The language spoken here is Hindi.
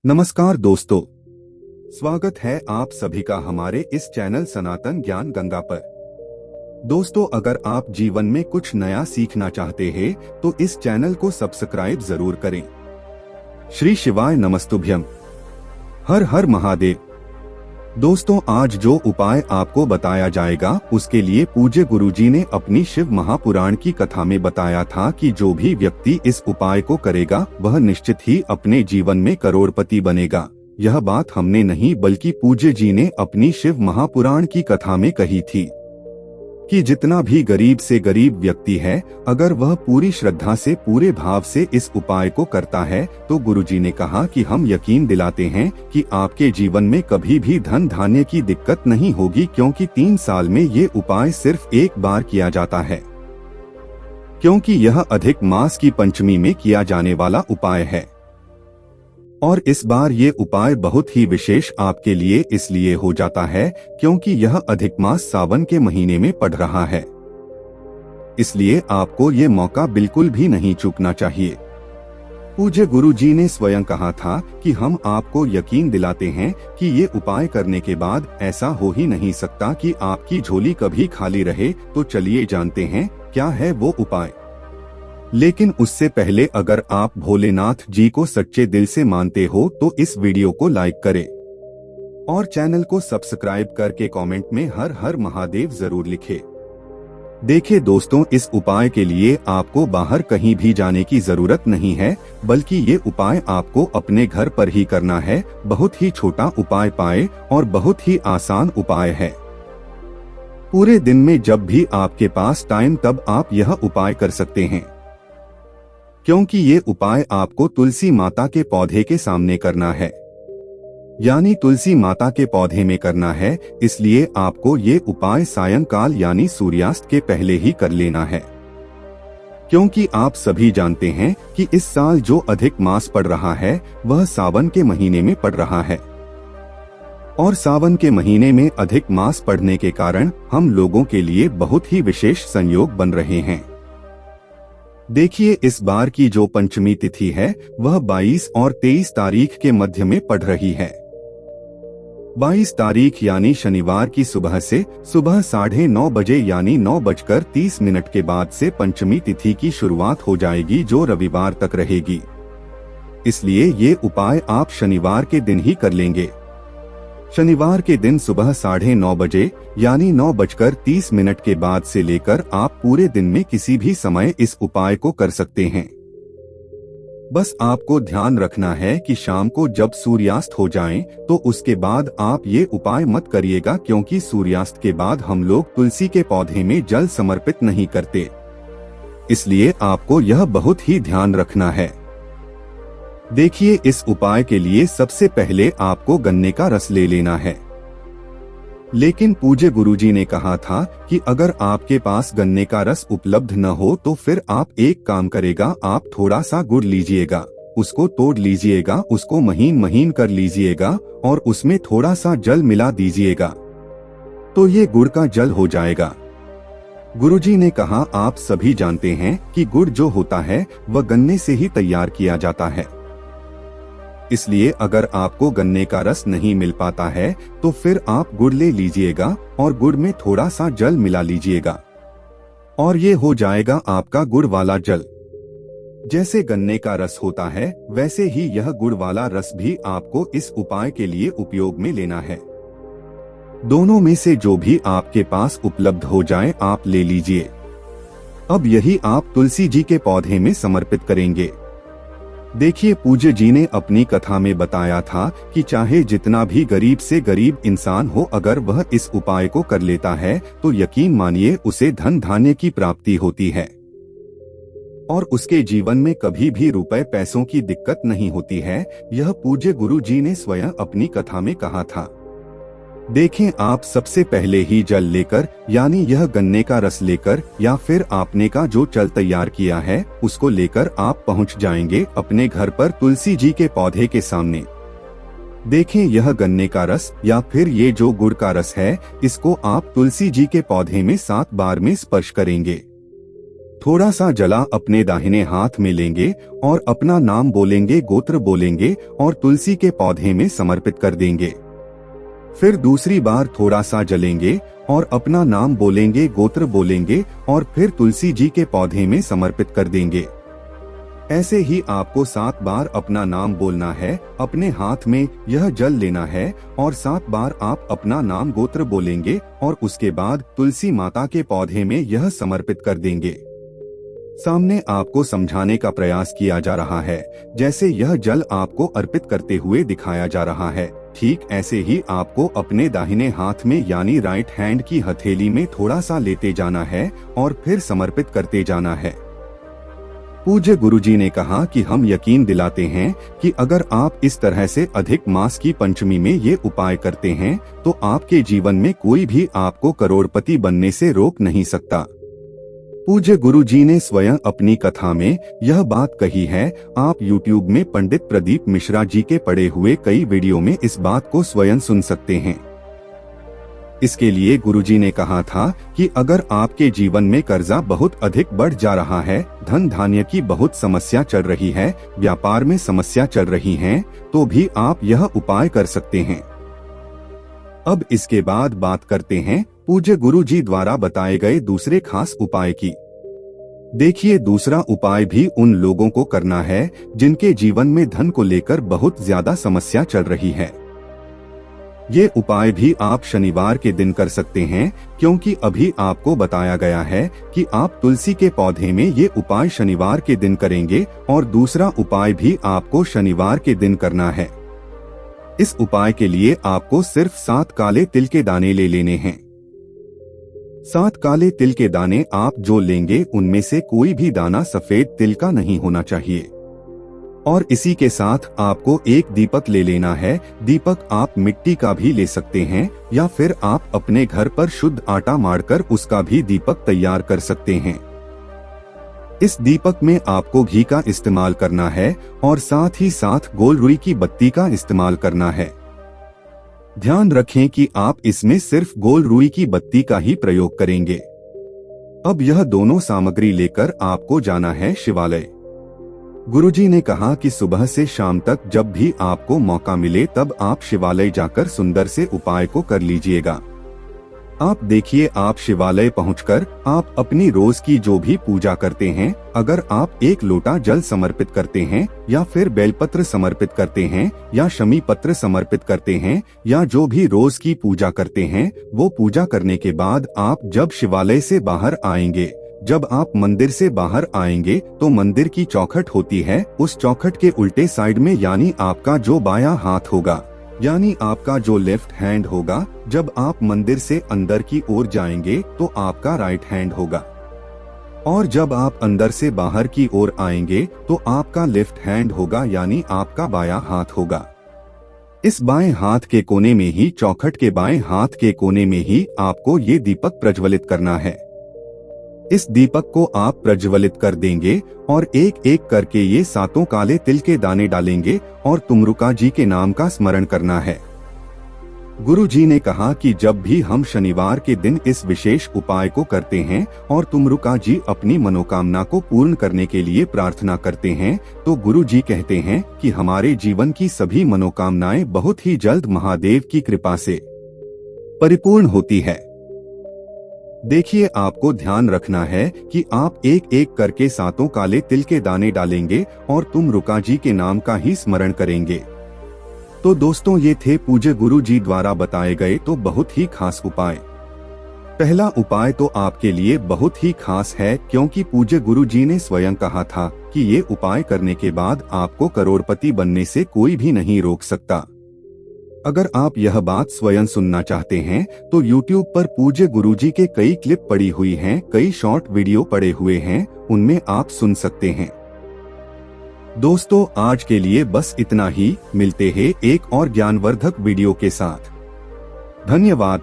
नमस्कार दोस्तों, स्वागत है आप सभी का हमारे इस चैनल सनातन ज्ञान गंगा पर। दोस्तों, अगर आप जीवन में कुछ नया सीखना चाहते हैं तो इस चैनल को सब्सक्राइब जरूर करें। श्री शिवाय नमस्तुभ्यम। हर हर महादेव। दोस्तों, आज जो उपाय आपको बताया जाएगा उसके लिए पूज्य गुरुजी ने अपनी शिव महापुराण की कथा में बताया था कि जो भी व्यक्ति इस उपाय को करेगा वह निश्चित ही अपने जीवन में करोड़पति बनेगा। यह बात हमने नहीं बल्कि पूज्य जी ने अपनी शिव महापुराण की कथा में कही थी कि जितना भी गरीब से गरीब व्यक्ति है, अगर वह पूरी श्रद्धा से पूरे भाव से इस उपाय को करता है तो गुरुजी ने कहा कि हम यकीन दिलाते हैं कि आपके जीवन में कभी भी धन धान्य की दिक्कत नहीं होगी, क्योंकि 3 साल में ये उपाय सिर्फ एक बार किया जाता है, क्योंकि यह अधिक मास की पंचमी में किया जाने वाला उपाय है। और इस बार ये उपाय बहुत ही विशेष आपके लिए इसलिए हो जाता है क्योंकि यह अधिक मास सावन के महीने में पड़ रहा है, इसलिए आपको ये मौका बिल्कुल भी नहीं चूकना चाहिए। पूज्य गुरुजी ने स्वयं कहा था कि हम आपको यकीन दिलाते हैं कि ये उपाय करने के बाद ऐसा हो ही नहीं सकता कि आपकी झोली कभी खाली रहे। तो चलिए जानते हैं क्या है वो उपाय। लेकिन उससे पहले अगर आप भोलेनाथ जी को सच्चे दिल से मानते हो तो इस वीडियो को लाइक करें और चैनल को सब्सक्राइब करके कमेंट में हर हर महादेव जरूर लिखें। देखिए दोस्तों, इस उपाय के लिए आपको बाहर कहीं भी जाने की जरूरत नहीं है, बल्कि ये उपाय आपको अपने घर पर ही करना है। बहुत ही छोटा उपाय पाए और बहुत ही आसान उपाय है। पूरे दिन में जब भी आपके पास टाइम तब आप यह उपाय कर सकते हैं, क्योंकि ये उपाय आपको तुलसी माता के पौधे के सामने करना है, यानी तुलसी माता के पौधे में करना है। इसलिए आपको ये उपाय सायंकाल यानी सूर्यास्त के पहले ही कर लेना है, क्योंकि आप सभी जानते हैं कि इस साल जो अधिक मास पड़ रहा है वह सावन के महीने में पड़ रहा है, और सावन के महीने में अधिक मास पड़ने के कारण हम लोगों के लिए बहुत ही विशेष संयोग बन रहे हैं। देखिए, इस बार की जो पंचमी तिथि है वह 22 और 23 तारीख के मध्य में पड़ रही है। 22 तारीख यानी शनिवार की सुबह से सुबह 9:30 बजे यानी 9:30 के बाद से पंचमी तिथि की शुरुआत हो जाएगी, जो रविवार तक रहेगी। इसलिए ये उपाय आप शनिवार के दिन ही कर लेंगे। शनिवार के दिन सुबह 9:30 बजे यानी 9:30 के बाद से लेकर आप पूरे दिन में किसी भी समय इस उपाय को कर सकते हैं। बस आपको ध्यान रखना है कि शाम को जब सूर्यास्त हो जाए तो उसके बाद आप ये उपाय मत करिएगा, क्योंकि सूर्यास्त के बाद हम लोग तुलसी के पौधे में जल समर्पित नहीं करते। इसलिए आपको यह बहुत ही ध्यान रखना है। देखिए, इस उपाय के लिए सबसे पहले आपको गन्ने का रस ले लेना है। लेकिन पूज्य गुरुजी ने कहा था कि अगर आपके पास गन्ने का रस उपलब्ध न हो तो फिर आप एक काम करेगा, आप थोड़ा सा गुड़ लीजिएगा, उसको तोड़ लीजिएगा, उसको महीन महीन कर लीजिएगा और उसमें थोड़ा सा जल मिला दीजिएगा, तो ये गुड़ का जल हो जाएगा। गुरुजी ने कहा, आप सभी जानते हैं कि गुड़ जो होता है वह गन्ने से ही तैयार किया जाता है। इसलिए अगर आपको गन्ने का रस नहीं मिल पाता है तो फिर आप गुड़ ले लीजिएगा और गुड़ में थोड़ा सा जल मिला लीजिएगा, और ये हो जाएगा आपका गुड़ वाला जल। जैसे गन्ने का रस होता है वैसे ही यह गुड़ वाला रस भी आपको इस उपाय के लिए उपयोग में लेना है। दोनों में से जो भी आपके पास उपलब्ध हो जाए आप ले लीजिए। अब यही आप तुलसी जी के पौधे में समर्पित करेंगे। देखिए, पूज्य जी ने अपनी कथा में बताया था कि चाहे जितना भी गरीब से गरीब इंसान हो, अगर वह इस उपाय को कर लेता है तो यकीन मानिए उसे धन धान्य की प्राप्ति होती है और उसके जीवन में कभी भी रुपए पैसों की दिक्कत नहीं होती है। यह पूज्य गुरु जी ने स्वयं अपनी कथा में कहा था। देखें, आप सबसे पहले ही जल लेकर यानी यह गन्ने का रस लेकर या फिर आपने का जो जल तैयार किया है उसको लेकर आप पहुंच जाएंगे अपने घर पर तुलसी जी के पौधे के सामने। देखें, यह गन्ने का रस या फिर ये जो गुड़ का रस है, इसको आप तुलसी जी के पौधे में 7 बार में स्पर्श करेंगे। थोड़ा सा जला अपने दाहिने हाथ में लेंगे और अपना नाम बोलेंगे, गोत्र बोलेंगे और तुलसी के पौधे में समर्पित कर देंगे। फिर दूसरी बार थोड़ा सा जलेंगे और अपना नाम बोलेंगे, गोत्र बोलेंगे और फिर तुलसी जी के पौधे में समर्पित कर देंगे। ऐसे ही आपको 7 बार अपना नाम बोलना है, अपने हाथ में यह जल लेना है और 7 बार आप अपना नाम, गोत्र बोलेंगे और उसके बाद तुलसी माता के पौधे में यह समर्पित कर देंगे। सामने आपको समझाने का प्रयास किया जा रहा है, जैसे यह जल आपको अर्पित करते हुए दिखाया जा रहा है। ठीक ऐसे ही आपको अपने दाहिने हाथ में यानी राइट हैंड की हथेली में थोड़ा सा लेते जाना है और फिर समर्पित करते जाना है। पूज्य गुरुजी ने कहा कि हम यकीन दिलाते हैं कि अगर आप इस तरह से अधिक मास की पंचमी में ये उपाय करते हैं तो आपके जीवन में कोई भी आपको करोड़पति बनने से रोक नहीं सकता। पूज्य गुरुजी ने स्वयं अपनी कथा में यह बात कही है। आप YouTube में पंडित प्रदीप मिश्रा जी के पड़े हुए कई वीडियो में इस बात को स्वयं सुन सकते हैं। इसके लिए गुरुजी ने कहा था कि अगर आपके जीवन में कर्जा बहुत अधिक बढ़ जा रहा है, धन धान्य की बहुत समस्या चल रही है, व्यापार में समस्या चल रही है, तो भी आप यह उपाय कर सकते हैं। अब इसके बाद बात करते हैं पूज्य गुरुजी द्वारा बताए गए दूसरे खास उपाय की। देखिए, दूसरा उपाय भी उन लोगों को करना है जिनके जीवन में धन को लेकर बहुत ज्यादा समस्या चल रही है। ये उपाय भी आप शनिवार के दिन कर सकते हैं, क्योंकि अभी आपको बताया गया है कि आप तुलसी के पौधे में ये उपाय शनिवार के दिन करेंगे और दूसरा उपाय भी आपको शनिवार के दिन करना है। इस उपाय के लिए आपको सिर्फ 7 काले तिल के दाने ले लेने हैं। 7 काले तिल के दाने आप जो लेंगे उनमें से कोई भी दाना सफेद तिल का नहीं होना चाहिए। और इसी के साथ आपको एक दीपक ले लेना है। दीपक आप मिट्टी का भी ले सकते हैं या फिर आप अपने घर पर शुद्ध आटा मारकर उसका भी दीपक तैयार कर सकते हैं। इस दीपक में आपको घी का इस्तेमाल करना है और साथ ही साथ गोल रुई की बत्ती का इस्तेमाल करना है। ध्यान रखें कि आप इसमें सिर्फ गोल रुई की बत्ती का ही प्रयोग करेंगे। अब यह दोनों सामग्री लेकर आपको जाना है शिवालय। गुरुजी ने कहा कि सुबह से शाम तक जब भी आपको मौका मिले तब आप शिवालय जाकर सुंदर से उपाय को कर लीजिएगा। आप देखिए, आप शिवालय पहुंचकर आप अपनी रोज की जो भी पूजा करते हैं, अगर आप 1 लोटा जल समर्पित करते हैं या फिर बेलपत्र समर्पित करते हैं या शमी पत्र समर्पित करते हैं या जो भी रोज की पूजा करते हैं, वो पूजा करने के बाद आप जब शिवालय से बाहर आएंगे, जब आप मंदिर से बाहर आएंगे तो मंदिर की चौखट होती है, उस चौखट के उल्टे साइड में यानी आपका जो बायां हाथ होगा, यानी आपका जो लेफ्ट हैंड होगा, जब आप मंदिर से अंदर की ओर जाएंगे तो आपका राइट हैंड होगा और जब आप अंदर से बाहर की ओर आएंगे तो आपका लेफ्ट हैंड होगा, यानी आपका बायां हाथ होगा। इस बाएं हाथ के कोने में ही, चौखट के बाएं हाथ के कोने में ही आपको ये दीपक प्रज्वलित करना है। इस दीपक को आप प्रज्वलित कर देंगे और एक एक करके ये 7 काले तिल के दाने डालेंगे और तुमरुका जी के नाम का स्मरण करना है। गुरु जी ने कहा कि जब भी हम शनिवार के दिन इस विशेष उपाय को करते हैं और तुमरुका जी अपनी मनोकामना को पूर्ण करने के लिए प्रार्थना करते हैं, तो गुरु जी कहते हैं कि हमारे जीवन की सभी मनोकामनाएं बहुत ही जल्द महादेव की कृपा से परिपूर्ण होती है। देखिए, आपको ध्यान रखना है कि आप एक एक करके 7 काले तिल के दाने डालेंगे और तुमरुका जी के नाम का ही स्मरण करेंगे। तो दोस्तों, ये थे पूज्य गुरु जी द्वारा बताए गए तो बहुत ही खास उपाय। पहला उपाय तो आपके लिए बहुत ही खास है, क्योंकि पूज्य गुरु जी ने स्वयं कहा था कि ये उपाय करने के बाद आपको करोड़पति बनने से कोई भी नहीं रोक सकता। अगर आप यह बात स्वयं सुनना चाहते हैं तो YouTube पर पूज्य गुरुजी के कई क्लिप पड़ी हुई हैं, कई शॉर्ट वीडियो पड़े हुए हैं, उनमें आप सुन सकते हैं। दोस्तों, आज के लिए बस इतना ही। मिलते हैं एक और ज्ञानवर्धक वीडियो के साथ। धन्यवाद।